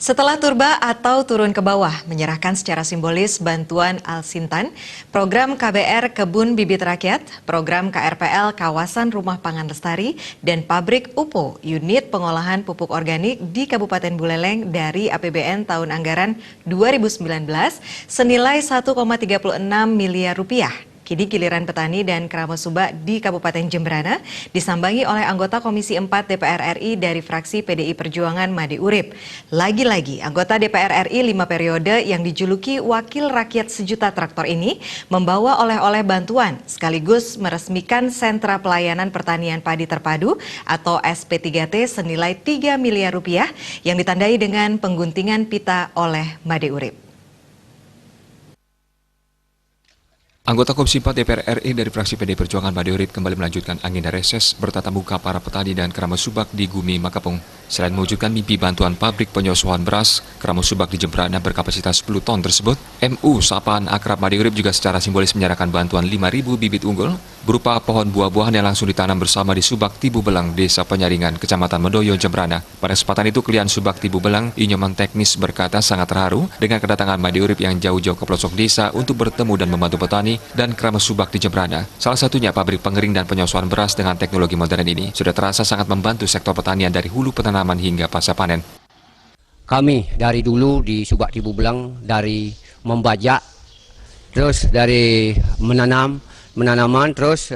Setelah turba atau turun ke bawah menyerahkan secara simbolis bantuan Al-Sintan, program KBR Kebun Bibit Rakyat, program KRPL Kawasan Rumah Pangan Lestari, dan pabrik UPO, unit pengolahan pupuk organik di Kabupaten Buleleng dari APBN tahun anggaran 2019 senilai 1,36 miliar rupiah. Kini giliran petani dan keramat subak di Kabupaten Jemberana disambangi oleh anggota Komisi 4 DPR RI dari fraksi PDI Perjuangan Made Urip. Lagi-lagi anggota DPR RI 5 periode yang dijuluki Wakil Rakyat Sejuta Traktor ini membawa oleh-oleh bantuan sekaligus meresmikan Sentra Pelayanan Pertanian Padi Terpadu atau SP3T senilai 3 miliar rupiah yang ditandai dengan pengguntingan pita oleh Made Urip. Anggota Komisi 4 DPR RI dari fraksi PDI Perjuangan Made Urip kembali melanjutkan agenda reses bertatap muka para petani dan keramat subak di Gumi, Makapung. Selain mewujudkan mimpi bantuan pabrik penyosohan beras, keramat subak di Jemberana berkapasitas 10 ton tersebut, MU Sapaan Akrab Made Urip juga secara simbolis menyerahkan bantuan 5.000 bibit unggul berupa pohon buah-buahan yang langsung ditanam bersama di Subak Tibu Belang, Desa Penyaringan, Kecamatan Medoyo, Jemberana. Pada kesempatan itu, klien Subak Tibu Belang, Inyoman Teknis berkata sangat terharu dengan kedatangan Made Urip yang jauh-jauh ke pelosok desa untuk bertemu dan membantu petani dan keramat subak di Jemberana. Salah satunya pabrik pengering dan penyosohan beras dengan teknologi modern ini sudah terasa sangat membantu sektor pertanian dari hulu penanaman hingga pasca panen. Kami dari dulu di Subak Tibu Belang dari membajak, terus dari menanaman, terus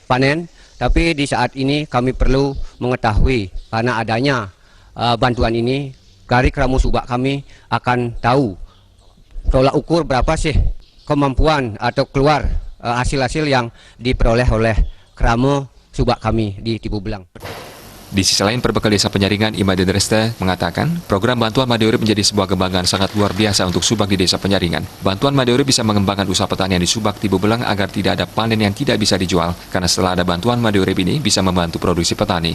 panen. Tapi di saat ini kami perlu mengetahui karena adanya bantuan ini, dari keramat subak kami akan tahu tolak ukur berapa sih kemampuan atau keluar hasil-hasil yang diperoleh oleh keramat subak kami di Tibu Belang. Di sisi lain, Perbekal Desa Penyaringan Imade Dresta mengatakan program bantuan Made Urip menjadi sebuah kebanggaan sangat luar biasa untuk subak di Desa Penyaringan. Bantuan Made Urip bisa mengembangkan usaha pertanian di Subak Tibu Belang agar tidak ada panen yang tidak bisa dijual, karena setelah ada bantuan Made Urip ini bisa membantu produksi petani.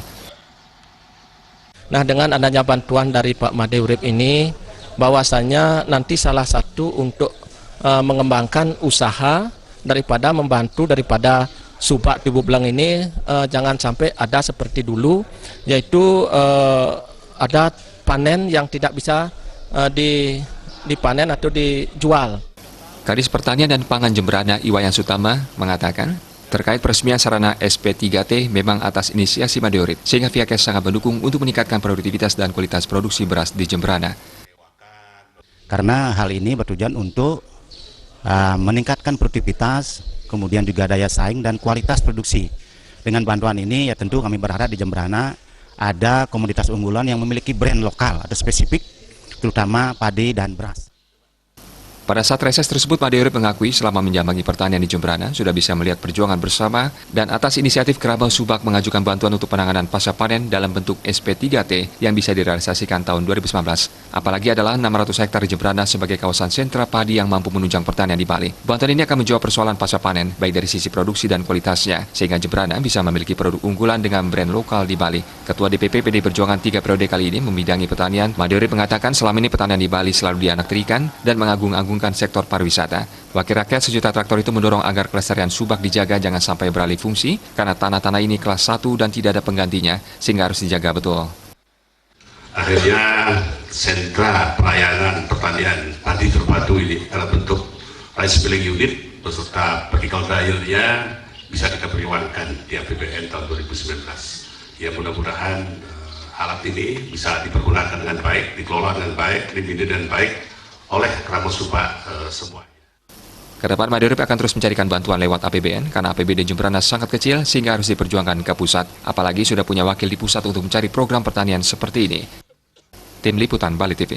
Nah, dengan adanya bantuan dari Pak Made Urip ini, bahwasannya nanti salah satu untuk mengembangkan usaha daripada membantu daripada Subak Tibu Belang ini jangan sampai ada seperti dulu, yaitu ada panen yang tidak bisa dipanen atau dijual. Kadis Pertanian dan Pangan Jemberana Iwayan Sutama mengatakan terkait peresmian sarana SP3T memang atas inisiasi Made Urip, sehingga pihaknya sangat mendukung untuk meningkatkan produktivitas dan kualitas produksi beras di Jemberana. Karena hal ini bertujuan untuk meningkatkan produktivitas, kemudian juga daya saing dan kualitas produksi. Dengan bantuan ini ya tentu kami berharap di Jemberana ada komoditas unggulan yang memiliki brand lokal atau spesifik, terutama padi dan beras. Pada saat reses tersebut, Made Urip mengakui selama menjambangi pertanian di Jemberana sudah bisa melihat perjuangan bersama dan atas inisiatif kerabat subak mengajukan bantuan untuk penanganan pasca panen dalam bentuk SP3T yang bisa direalisasikan tahun 2019. Apalagi adalah 600 hektar di Jemberana sebagai kawasan sentra padi yang mampu menunjang pertanian di Bali. Bantuan ini akan menjawab persoalan pasca panen baik dari sisi produksi dan kualitasnya, sehingga Jemberana bisa memiliki produk unggulan dengan brand lokal di Bali. Ketua DPP PDI Perjuangan 3 periode kali ini membidangi pertanian, Made Urip mengatakan selama ini pertanian di Bali selalu dianaktirikan dan mengagung-agungkan sektor pariwisata. Wakil Rakyat Sejuta Traktor itu mendorong agar kelestarian subak dijaga jangan sampai beralih fungsi karena tanah-tanah ini kelas 1 dan tidak ada penggantinya sehingga harus dijaga betul. Akhirnya sentra pelayanan pertanian padi terpadu ini dalam bentuk rice milling unit beserta vertical dryer-nya bisa kita perjuangkan di APBN tahun 2019. Ya mudah-mudahan alat ini bisa dipergunakan dengan baik, dikelola dengan baik, dibimbing dengan baik oleh keramat subak semuanya. Kedepan Made Urip akan terus mencarikan bantuan lewat APBN karena APBD Jemberana sangat kecil sehingga harus diperjuangkan ke pusat. Apalagi sudah punya wakil di pusat untuk mencari program pertanian seperti ini. Tim Liputan Bali TV.